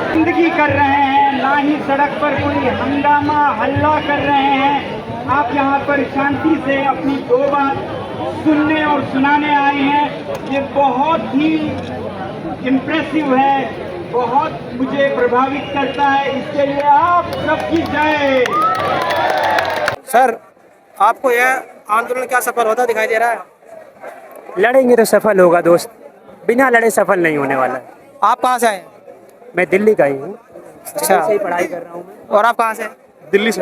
जिंदगी कर रहे हैं, ना ही सड़क पर कोई हंगामा हल्ला कर रहे हैं। आप यहाँ पर शांति से अपनी दो बात सुनने और सुनाने आए हैं। ये बहुत ही इम्प्रेसिव है, बहुत मुझे प्रभावित करता है। इसके लिए आप सबकी जय। सर, आपको यह आंदोलन क्या सफल होता दिखाई दे रहा है? लड़ेंगे तो सफल होगा दोस्त, बिना लड़े सफल नहीं होने वाला। आप कहाँ से आए? मैं दिल्ली का ही हूँ, अच्छा, से ही पढ़ाई कर रहा हूँ मैं। और आप कहाँ से? दिल्ली से।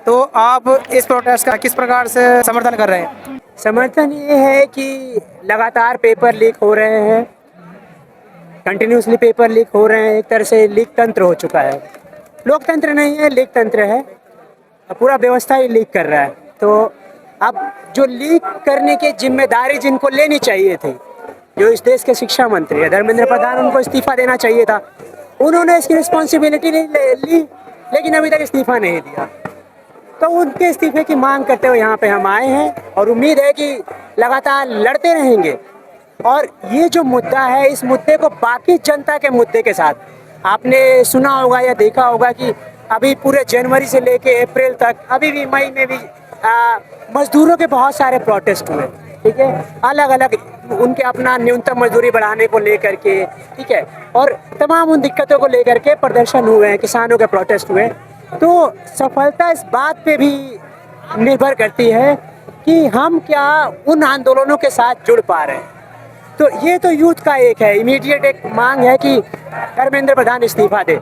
तो आप इस प्रोटेस्ट का किस प्रकार से समर्थन कर रहे हैं? समर्थन ये है कि लगातार पेपर लीक हो रहे हैं, कंटिन्यूसली पेपर लीक हो रहे हैं। एक तरह से लीक तंत्र हो चुका है, लोकतंत्र नहीं है, लीक तंत्र है। पूरा व्यवस्था ही लीक कर रहा है। तो अब जो लीक करने की जिम्मेदारी जिनको लेनी चाहिए थी, जो इस देश के शिक्षा मंत्री है धर्मेंद्र प्रधान, उनको इस्तीफा देना चाहिए था। उन्होंने इसकी रिस्पॉन्सिबिलिटी नहीं ली, लेकिन अभी तक इस्तीफा नहीं दिया। तो उनके इस्तीफे की मांग करते हुए यहाँ पे हम आए हैं और उम्मीद है कि लगातार लड़ते रहेंगे। और ये जो मुद्दा है, इस मुद्दे को बाकी जनता के मुद्दे के साथ, आपने सुना होगा या देखा होगा कि अभी पूरे जनवरी से लेके अप्रैल तक, अभी भी मई में भी मजदूरों के बहुत सारे प्रोटेस्ट हुए, ठीक है, अलग अलग उनके अपना न्यूनतम मजदूरी बढ़ाने को लेकर के, ठीक है, और तमाम उन दिक्कतों को लेकर के प्रदर्शन हुए हैं, किसानों के प्रोटेस्ट हुए। तो सफलता इस बात पे भी निर्भर करती है कि हम क्या उन आंदोलनों के साथ जुड़ पा रहे हैं। तो ये तो यूथ का एक है, इमीडिएट एक मांग है कि धर्मेंद्र प्रधान इस्तीफा दे।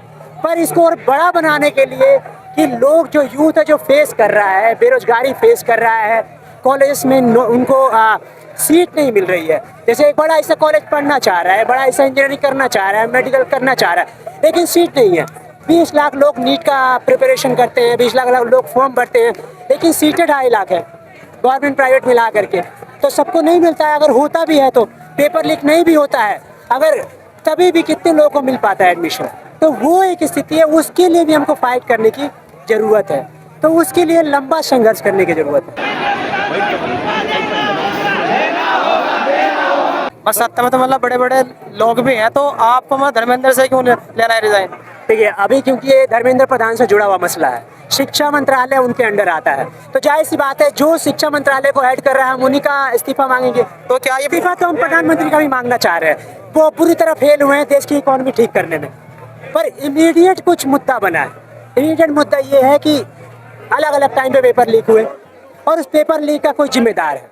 पर इसको और बड़ा बनाने के लिए कि लोग, जो यूथ है जो फेस कर रहा है, बेरोजगारी फेस कर रहा है, कॉलेज में उनको सीट नहीं मिल रही है। जैसे एक बड़ा ऐसा कॉलेज पढ़ना चाह रहा है, बड़ा ऐसा इंजीनियरिंग करना चाह रहा है, मेडिकल करना चाह रहा है, लेकिन सीट नहीं है। 20 लाख लोग नीट का प्रिपरेशन करते हैं, 20 लाख लोग फॉर्म भरते हैं, लेकिन सीटें 2.5 लाख है गवर्नमेंट प्राइवेट मिला करके। तो सबको नहीं मिलता है। अगर होता भी है तो पेपर लीक नहीं भी होता है, अगर तभी भी कितने लोगों को मिल पाता है एडमिशन। तो वो एक स्थिति है, उसके लिए भी हमको फाइट करने की ज़रूरत है। तो उसके लिए लंबा संघर्ष करने की ज़रूरत है। बस सत्ता में तो मतलब बड़े बड़े लोग भी हैं, तो आपको मतलब धर्मेंद्र से क्यों लेना है रिजाइन? देखिए, अभी क्योंकि ये धर्मेंद्र प्रधान से जुड़ा हुआ मसला है, शिक्षा मंत्रालय उनके अंडर आता है, तो जाहिर सी बात है जो शिक्षा मंत्रालय को हेड कर रहा है हम उन्हीं का इस्तीफा मांगेंगे। तो क्या ये इस्तीफा तो हम प्रधानमंत्री का भी मांगना चाह रहे हैं। वो पूरी तरह फेल हुए हैं देश की इकोनॉमी ठीक करने में। पर इमीडिएट कुछ मुद्दा बना है। इमीडिएट मुद्दा ये है कि अलग अलग टाइम पे पेपर लीक हुए और उस पेपर लीक का कोई जिम्मेदार है।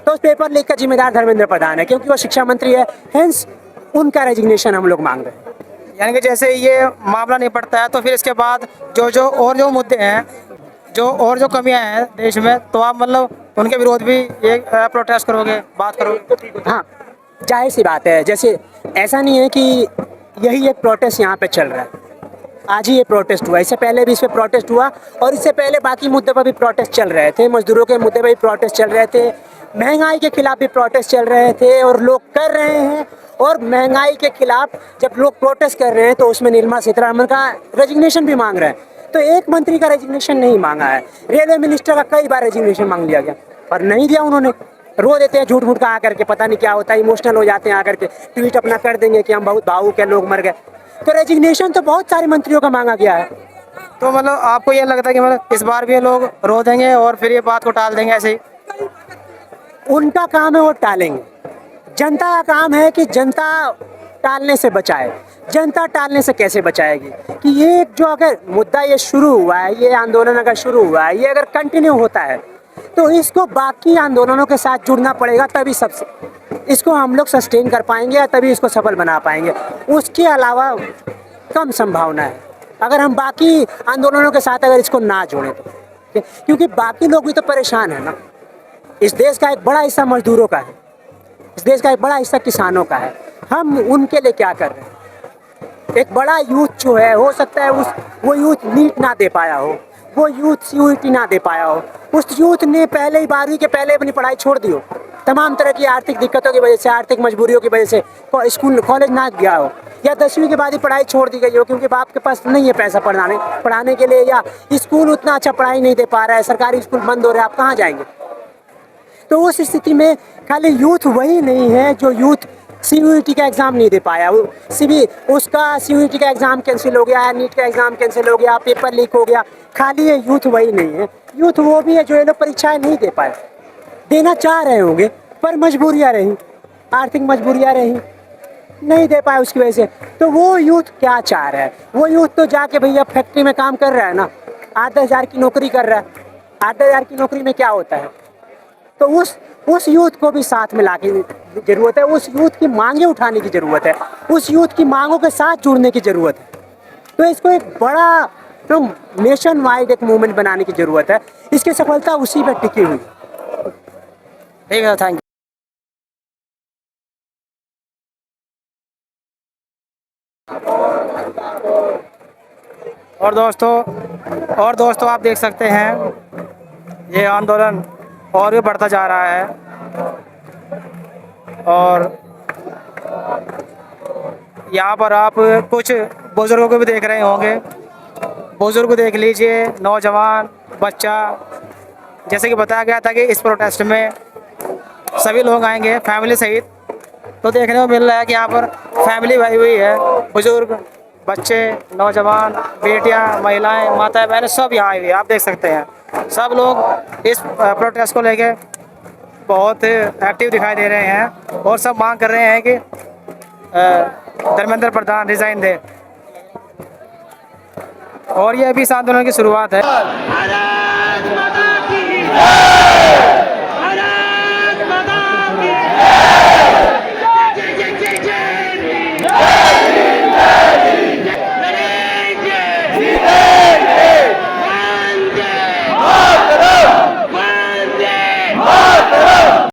तो उस पेपर लीक का जिम्मेदार धर्मेंद्र प्रधान है, क्योंकि वो शिक्षा मंत्री है। हेंस उनका रेजिग्नेशन हम लोग मांग रहे हैं। यानी कि जैसे ये मामला नहीं पड़ता है तो फिर इसके बाद जो मुद्दे हैं, जो कमियां हैं देश में, तो आप मतलब उनके विरोध भी ये प्रोटेस्ट करोगे, बात करोगे? हाँ, जाहिर सी बात है। जैसे ऐसा नहीं है कि यही एक प्रोटेस्ट यहाँ पे चल रहा है, आज ही ये प्रोटेस्ट हुआ, इससे पहले भी इस पे प्रोटेस्ट हुआ और इससे पहले बाकी मुद्दे पर भी प्रोटेस्ट चल रहे थे। मजदूरों के मुद्दे पर भी प्रोटेस्ट चल रहे थे, महंगाई के खिलाफ भी प्रोटेस्ट चल रहे थे और लोग कर रहे हैं। और महंगाई के खिलाफ जब लोग प्रोटेस्ट कर रहे हैं तो उसमें निर्मला सीतारमण का रेजिग्नेशन भी मांग रहे हैं। तो एक मंत्री का रेजिग्नेशन नहीं मांगा है, रेलवे मिनिस्टर का कई बार रेजिग्नेशन मांग लिया गया पर नहीं दिया उन्होंने। रो देते हैं झूठ मूठ का आकर के, पता नहीं क्या होता है, इमोशनल हो जाते हैं आकर के, ट्वीट अपना कर देंगे कि हम बहुत भावुक है, लोग मर गए। तो रेजिग्नेशन तो बहुत सारे मंत्रियों का मांगा गया है। तो मतलब आपको ये लगता है कि मतलब इस बार भी ये लोग रो देंगे और फिर ये बात को टाल देंगे ऐसे ही? उनका काम है वो टालेंगे, जनता का काम है कि जनता टालने से बचाए। जनता टालने से कैसे बचाएगी कि ये जो अगर मुद्दा ये शुरू हुआ है, ये आंदोलन अगर शुरू हुआ है, ये अगर कंटिन्यू होता है तो इसको बाकी आंदोलनों के साथ जुड़ना पड़ेगा, तभी सबसे इसको हम लोग सस्टेन कर पाएंगे या तभी इसको सफल बना पाएंगे। उसके अलावा कम संभावना है अगर हम बाकी आंदोलनों के साथ अगर इसको ना जोड़ें तो, क्योंकि बाकी लोग भी तो परेशान है ना। इस देश का एक बड़ा हिस्सा मजदूरों का है, इस देश का एक बड़ा हिस्सा किसानों का है। हम उनके लिए क्या कर रहे हैं? एक बड़ा यूथ जो है, हो सकता है वो यूथ नीट ना दे पाया हो, वो यूथ सीयूईटी ना दे पाया हो, उस यूथ ने पहले ही 12वीं के पहले अपनी पढ़ाई छोड़ दी हो, तमाम तरह की आर्थिक दिक्कतों की वजह से, आर्थिक मजबूरियों की वजह से स्कूल कॉलेज ना गया हो, या 10वीं के बाद ही पढ़ाई छोड़ दी गई हो क्योंकि बाप के पास नहीं है पैसा पढ़ाने के लिए, या स्कूल उतना अच्छा पढ़ाई नहीं दे पा रहा है, सरकारी स्कूल बंद हो रहे हैं, आप कहाँ जाएंगे? तो उस स्थिति में खाली यूथ वही नहीं है जो यूथ CUET का एग्ज़ाम नहीं दे पाया, उसका CUET का एग्ज़ाम कैंसिल हो गया, नीट का एग्ज़ाम कैंसिल हो गया, पेपर लीक हो गया। खाली ये यूथ वही नहीं है, यूथ वो भी है जो ये लोग परीक्षाएं नहीं दे पाए, देना चाह रहे होंगे पर मजबूरियाँ रही, आर्थिक मजबूरियाँ रही, नहीं दे पाए उसकी वजह से। तो वो यूथ क्या चाह रहा है? वो यूथ तो जाके भैया फैक्ट्री में काम कर रहा है ना, 8-10 हज़ार की नौकरी कर रहा है। 8-10 हज़ार की नौकरी में क्या होता है? तो उस यूथ को भी साथ में लाने की ज़रूरत है, उस यूथ की मांगें उठाने की ज़रूरत है, उस यूथ की मांगों के साथ जुड़ने की ज़रूरत है। तो इसको एक बड़ा तो नेशन वाइड एक मूवमेंट बनाने की ज़रूरत है। इसकी सफलता उसी पर टिकी हुई। ठीक है, थैंक यू। और दोस्तों आप देख सकते हैं ये आंदोलन और भी बढ़ता जा रहा है। और यहाँ पर आप कुछ बुज़ुर्गों को भी देख रहे होंगे, बुज़ुर्ग देख लीजिए, नौजवान, बच्चा। जैसे कि बताया गया था कि इस प्रोटेस्ट में सभी लोग आएंगे फैमिली सहित, तो देखने को मिल रहा है कि यहाँ पर फैमिली आई हुई है, बुज़ुर्ग, बच्चे, नौजवान, बेटियां, महिलाएं, माताएं, बहनें सब यहाँ आई हुई है। आप देख सकते हैं सब लोग इस प्रोटेस्ट को लेके बहुत एक्टिव दिखाई दे रहे हैं और सब मांग कर रहे हैं कि धर्मेंद्र प्रधान रिजाइन दे। और ये अभी इस आंदोलन की शुरुआत है।